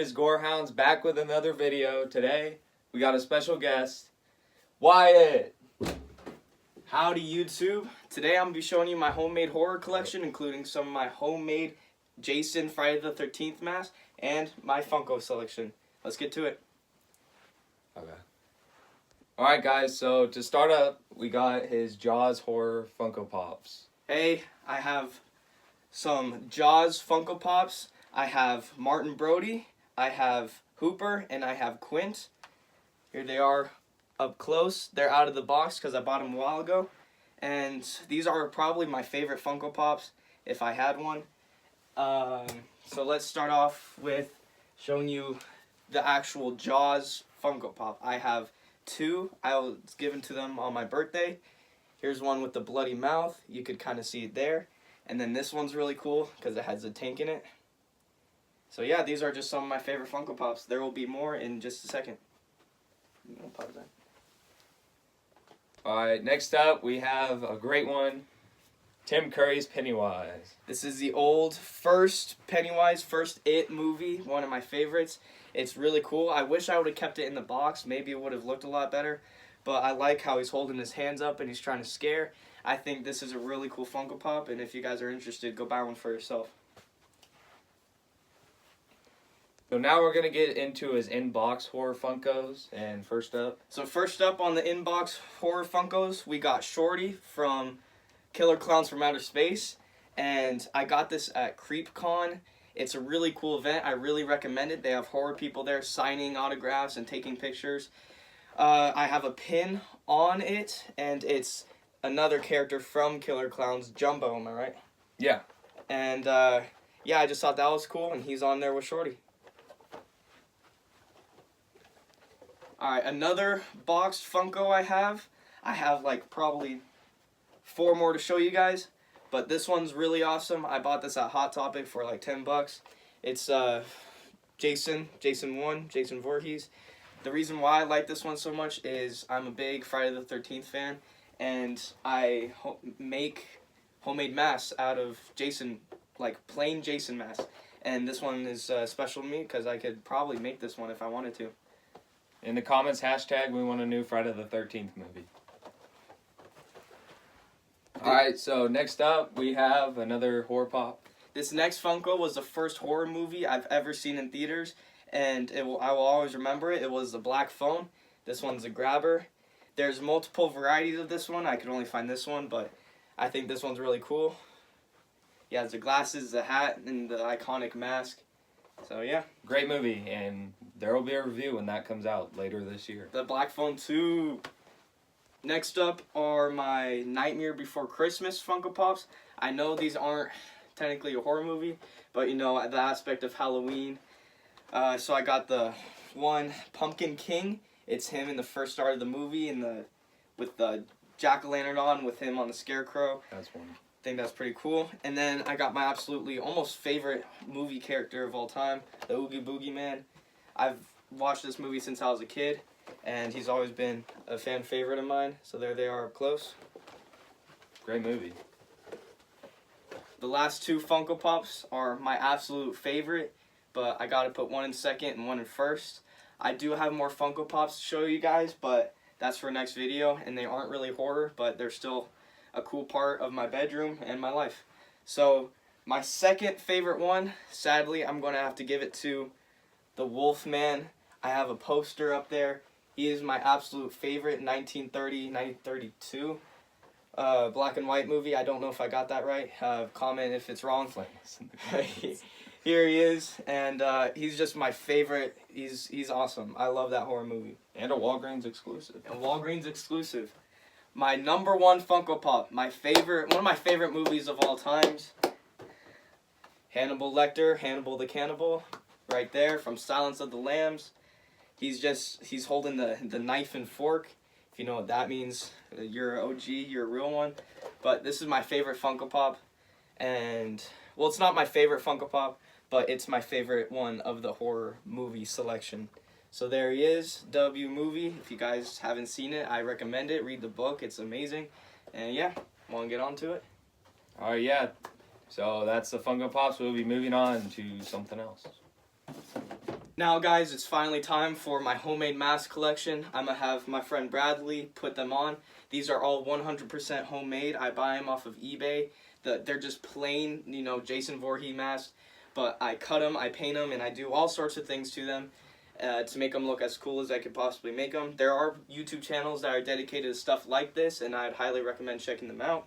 is Gore Hounds back with another video. Today, we got a special guest, Wyatt. Howdy YouTube. Today I'm going to be showing you my homemade horror collection, including some of my homemade Jason Friday the 13th mask and my Funko selection. Let's get to it. Okay. Alright guys, so to start up, we got his Jaws horror Funko Pops. Hey, I have some Jaws Funko Pops. I have Martin Brody, I have Hooper, and I have Quint. Here they are up close. They're out of the box because I bought them a while ago. And these are probably my favorite Funko Pops if I had one. So let's start off with showing you the actual Jaws Funko Pop. I have two. I was given to them on my birthday. Here's one with the bloody mouth. You could kind of see it there. And then this one's really cool because it has a tank in it. So yeah, these are just some of my favorite Funko Pops. There will be more in just a second. Pause that. Alright, next up we have a great one, Tim Curry's Pennywise. This is the old first Pennywise, first It movie, one of my favorites. It's really cool. I wish I would have kept it in the box. Maybe it would have looked a lot better. But I like how he's holding his hands up and he's trying to scare. I think this is a really cool Funko Pop, and if you guys are interested, go buy one for yourself. So now we're going to get into his in-box horror Funkos, and first up on the in-box horror Funkos, we got Shorty from Killer Clowns from Outer Space, and I got this at CreepCon. It's a really cool event. I really recommend it. They have horror people there signing autographs and taking pictures. I have a pin on it, and it's another character from Killer Clowns, Jumbo, am I right? Yeah. And yeah, I just thought that was cool, and he's on there with Shorty. Alright, another boxed Funko I have like probably 4 more to show you guys, but this one's really awesome. I bought this at Hot Topic for like $10. It's Jason Voorhees. The reason why I like this one so much is I'm a big Friday the 13th fan, and I make homemade masks out of Jason, like plain Jason masks. And this one is special to me because I could probably make this one if I wanted to. In the comments, hashtag we want a new Friday the 13th movie. Alright, so next up we have another horror pop. This next Funko was the first horror movie I've ever seen in theaters, and I will always remember it. It was The Black Phone. This one's a grabber. There's multiple varieties of this one. I could only find this one, but I think this one's really cool. He has the glasses, the hat, and the iconic mask. So yeah. Great movie, and there will be a review when that comes out later this year. The Black Phone 2. Next up are my Nightmare Before Christmas Funko Pops. I know these aren't technically a horror movie, but you know, the aspect of Halloween. So I got the one Pumpkin King. It's him in the first start of the movie with the jack-o'-lantern on with him on the scarecrow. That's one. I think that's pretty cool. And then I got my absolutely almost favorite movie character of all time, the Oogie Boogie Man. I've watched this movie since I was a kid, and he's always been a fan favorite of mine. So there they are up close. Great movie. The last 2 Funko Pops are my absolute favorite, but I gotta put one in second and one in first. I do have more Funko Pops to show you guys, but that's for next video, and they aren't really horror, but they're still a cool part of my bedroom and my life. So my second favorite one, sadly, I'm going to have to give it to the Wolfman. I have a poster up there. He is my absolute favorite 1932 black and white movie. I don't know if I got that right. Comment if it's wrong. Here he is, and he's just my favorite. He's awesome. I love that horror movie. And a Walgreens exclusive. My number 1 Funko Pop, one of my favorite movies of all times. Hannibal Lecter, Hannibal the Cannibal, right there from Silence of the Lambs. He's holding the knife and fork. If you know what that means, you're an OG, you're a real one. But this is my favorite Funko Pop, and well, it's not my favorite Funko Pop, but it's my favorite one of the horror movie selection. So there he is, W movie. If you guys haven't seen it, I recommend it. Read the book, it's amazing. And yeah, want to get on to it? Alright, yeah. So that's the Funko Pops. We'll be moving on to something else. Now guys, it's finally time for my homemade mask collection. I'm gonna have my friend Bradley put them on. These are all 100% homemade. I buy them off of eBay. They're just plain, you know, Jason Voorhees masks. But I cut them, I paint them, and I do all sorts of things to them to make them look as cool as I could possibly make them. There are YouTube channels that are dedicated to stuff like this, and I'd highly recommend checking them out.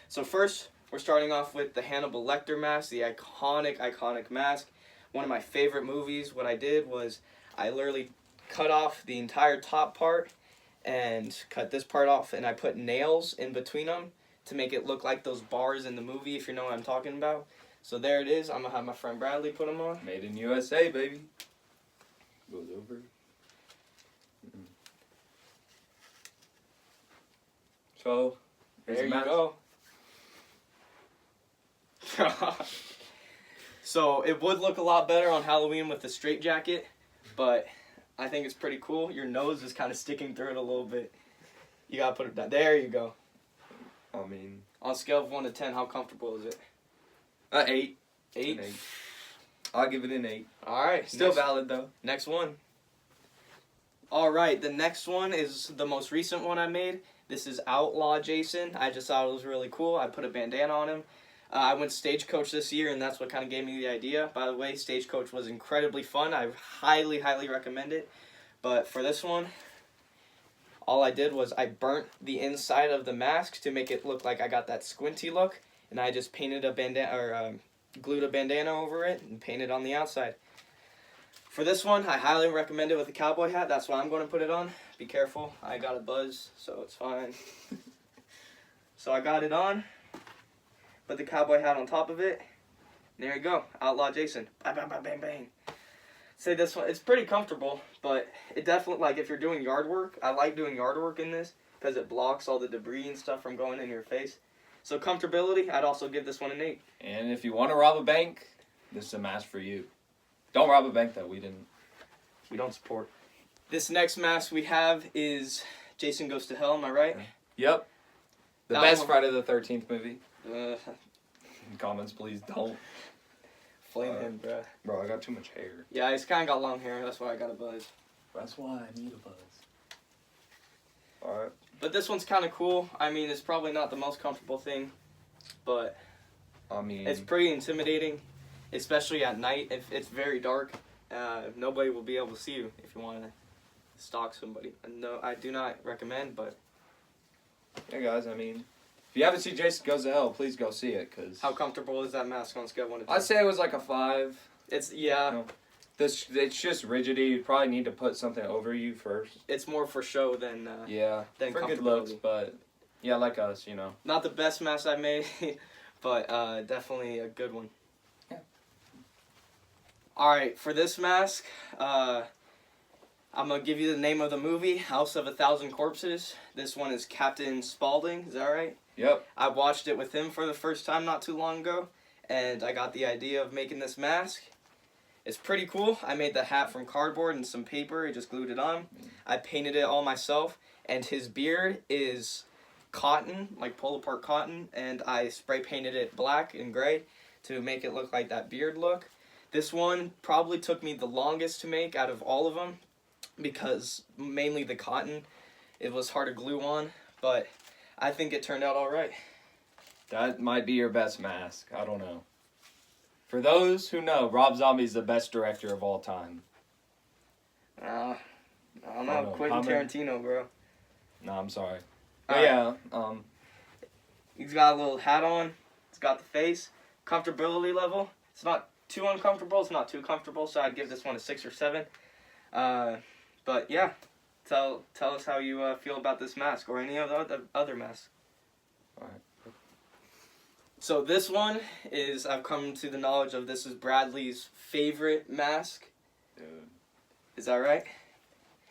So first, we're starting off with the Hannibal Lecter mask, the iconic mask. One of my favorite movies. What I did was I literally cut off the entire top part and cut this part off, and I put nails in between them to make it look like those bars in the movie, if you know what I'm talking about. So there it is. I'm going to have my friend Bradley put them on. Made in USA, baby. Goes over. So, there you go. So it would look a lot better on Halloween with the straight jacket, but I think it's pretty cool. Your nose is kind of sticking through it a little bit. You gotta put it down. There you go. I mean, on a scale of 1 to 10, how comfortable is it? 8. 8? 8. I'll give it an 8. All right. Still valid though. Next one. All right, the next one is the most recent one I made. This is Outlaw Jason. I just thought it was really cool. I put a bandana on him. I went Stagecoach this year, and that's what kind of gave me the idea. By the way, Stagecoach was incredibly fun. I highly recommend it. But for this one, all I did was I burnt the inside of the mask to make it look like I got that squinty look, and I just painted a bandana or glued a bandana over it and painted on the outside. For this one, I highly recommend it with a cowboy hat. That's why I'm going to put it on. Be careful. I got a buzz, so it's fine. So I got it on. Put the cowboy hat on top of it. There you go. Outlaw Jason. Bang, bang, bang, bang, bang. Say this one. It's pretty comfortable, but it definitely, like, if you're doing yard work, I like doing yard work in this because it blocks all the debris and stuff from going in your face. So comfortability, I'd also give this one an 8. And if you want to rob a bank, this is a mask for you. Don't rob a bank, though. We don't support. This next mask we have is Jason Goes to Hell, am I right? Yep. The That best one. Friday the 13th movie. In Comments, please don't. Flame him, bruh. Bro, I got too much hair. Yeah, he's kind of got long hair. That's why I got a buzz. That's why I need a buzz. Alright. But this one's kind of cool. I mean, it's probably not the most comfortable thing, but I mean, it's pretty intimidating, especially at night. If it's very dark, nobody will be able to see you if you want to stalk somebody. No, I do not recommend, but yeah, guys, I mean, if you haven't seen Jason Goes to Hell, please go see it, because how comfortable is that mask on a scale of 1 to 10? I'd say it was like a 5. It's, yeah. No. It's just rigidity. You probably need to put something over you first. It's more for show than Yeah, than for good looks, comfortability. but yeah, like us, you know. Not the best mask I made, but definitely a good one. Yeah. Alright, for this mask, I'm going to give you the name of the movie, House of a Thousand Corpses. This one is Captain Spaulding, is that right? Yep. I watched it with him for the first time not too long ago, and I got the idea of making this mask. It's pretty cool. I made the hat from cardboard and some paper. I just glued it on. I painted it all myself, and his beard is cotton, like pull-apart cotton, and I spray painted it black and gray to make it look like that beard look. This one probably took me the longest to make out of all of them because mainly the cotton, it was hard to glue on, but I think it turned out all right. That might be your best mask. I don't know. For those who know, Rob Zombie's the best director of all time. I don't know. I don't know. Quentin Tarantino, bro. No, I'm sorry. All But right. yeah, He's got a little hat on. It's got the face. Comfortability level. It's not too uncomfortable. It's not too comfortable. So I'd give this one a 6 or 7. But yeah, tell us how you feel about this mask or any of the other masks. all right. So this one is, I've come to the knowledge of, this is Bradley's favorite mask. Dude. Is that right?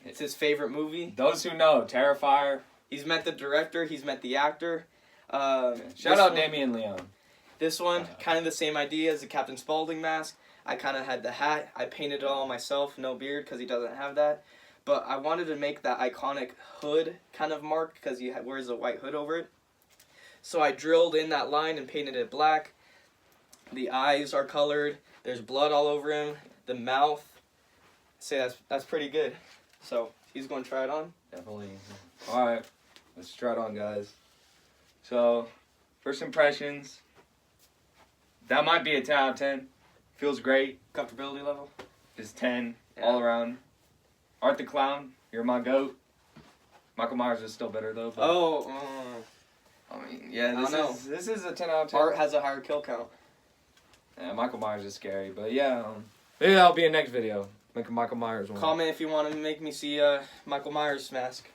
It's his favorite movie. Those who know, Terrifier. He's met the director. He's met the actor. Shout out Damien Leone. This one, kind of the same idea as the Captain Spaulding mask. I kind of had the hat. I painted it all myself. No beard because he doesn't have that. But I wanted to make that iconic hood kind of mark because he wears a white hood over it. So I drilled in that line and painted it black. The eyes are colored. There's blood all over him. The mouth say that's pretty good. So he's going to try it on. Definitely. All right, let's try it on, guys. So, first impressions. That might be a 10 out of 10. Feels great. Comfortability level is 10 all around. Art the Clown, you're my goat. Michael Myers is still better though. But I mean, yeah, this is a 10 out of 10. Art has a higher kill count. Yeah, Michael Myers is scary, but yeah, maybe that'll be a next video. Make a Michael Myers one. Comment if you want to make me see Michael Myers mask.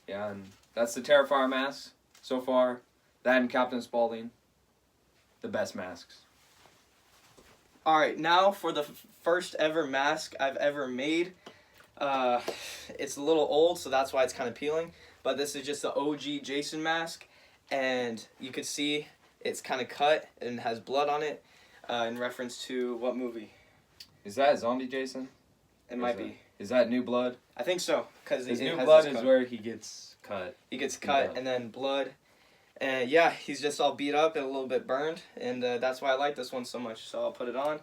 Yeah, and that's the Terrifier mask so far. That and Captain Spaulding, the best masks. All right, now for the first ever mask I've ever made. It's a little old, so that's why it's kind of peeling. But this is just the OG Jason mask, and you can see it's kind of cut and has blood on it. In reference to what movie? Is that Zombie Jason? It might be. Is that New Blood? I think so. Because his New Blood is where he gets cut. He gets cut and then blood. And yeah, he's just all beat up and a little bit burned. And that's why I like this one so much. So I'll put it on.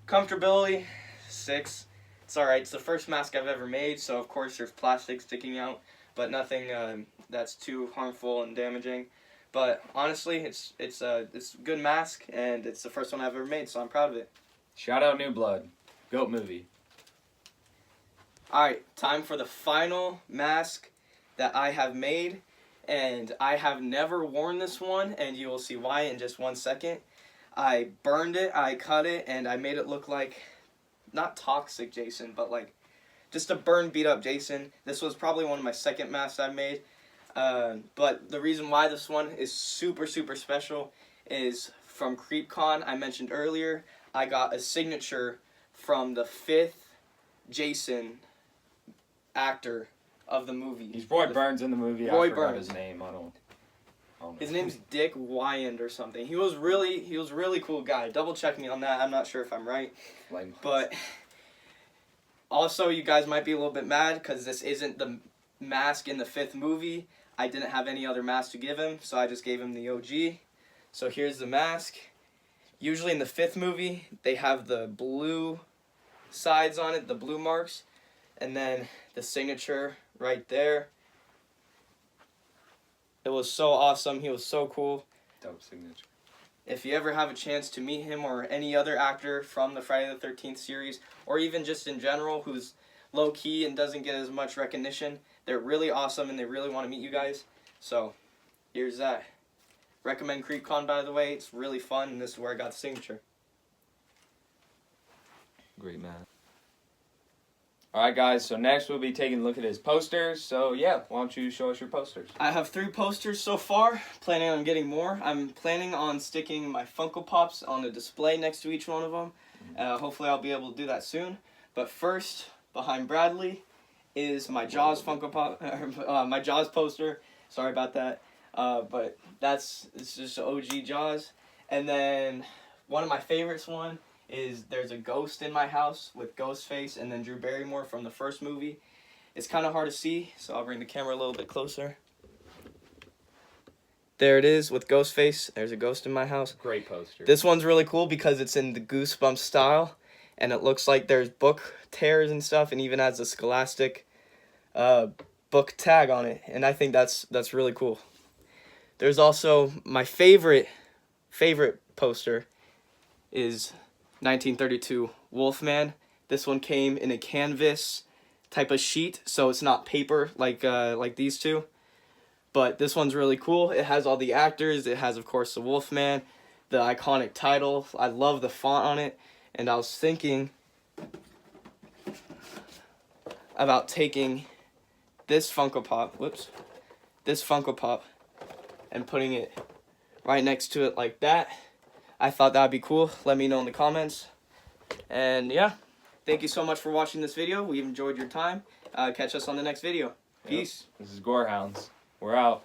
Comfortability, 6. It's alright. It's the first mask I've ever made. So of course there's plastic sticking out. But nothing that's too harmful and damaging. But honestly, it's a good mask, and it's the first one I've ever made, so I'm proud of it. Shout out New Blood. Goat movie. Alright, time for the final mask that I have made. And I have never worn this one, and you will see why in just 1 second. I burned it, I cut it, and I made it look like, not toxic Jason, but like just a burned, beat up Jason. This was probably one of my second masks I made. But the reason why this one is super, super special is from CreepCon I mentioned earlier. I got a signature from the 5th Jason actor of the movie. He's Roy Burns in the movie. Roy I forgot Burns. his name. I don't know. His name's Dick Wyand or something. He was really cool guy. Double check me on that. I'm not sure if I'm right. But also, you guys might be a little bit mad because this isn't the mask in the 5th movie. I didn't have any other mask to give him, so I just gave him the OG. So here's the mask. Usually in the 5th movie, they have the blue sides on it, the blue marks, and then the signature right there. It was so awesome. He was so cool. Dope signature. If you ever have a chance to meet him or any other actor from the Friday the 13th series, or even just in general who's low-key and doesn't get as much recognition, they're really awesome and they really want to meet you guys. So, here's that. Recommend CreepCon, by the way. It's really fun, and this is where I got the signature. Great man. Alright guys, so next we'll be taking a look at his posters. So yeah, why don't you show us your posters? I have 3 posters so far, planning on getting more. I'm planning on sticking my Funko Pops on a display next to each one of them. Hopefully I'll be able to do that soon. But first, behind Bradley is my Jaws Funko Pop, my Jaws poster. Sorry about that. But it's just OG Jaws. And then one of my favorites is there's a ghost in my house with Ghostface and then Drew Barrymore from the first movie. It's kind of hard to see, so I'll bring the camera a little bit closer. There it is with Ghostface. There's a ghost in my house. Great poster. This one's really cool because it's in the Goosebumps style, and it looks like there's book tears and stuff, and even has a Scholastic book tag on it, and I think that's really cool. There's also my favorite poster is 1932 Wolfman. This one came in a canvas type of sheet, so it's not paper like these two. But this one's really cool. It has all the actors. It has, of course, the Wolfman, the iconic title. I love the font on it. And I was thinking about taking this Funko Pop, and putting it right next to it like that. I thought that'd be cool. Let me know in the comments. And yeah, thank you so much for watching this video. We enjoyed your time. Catch us on the next video. Peace. Yep. This is Gore Hounds. We're out.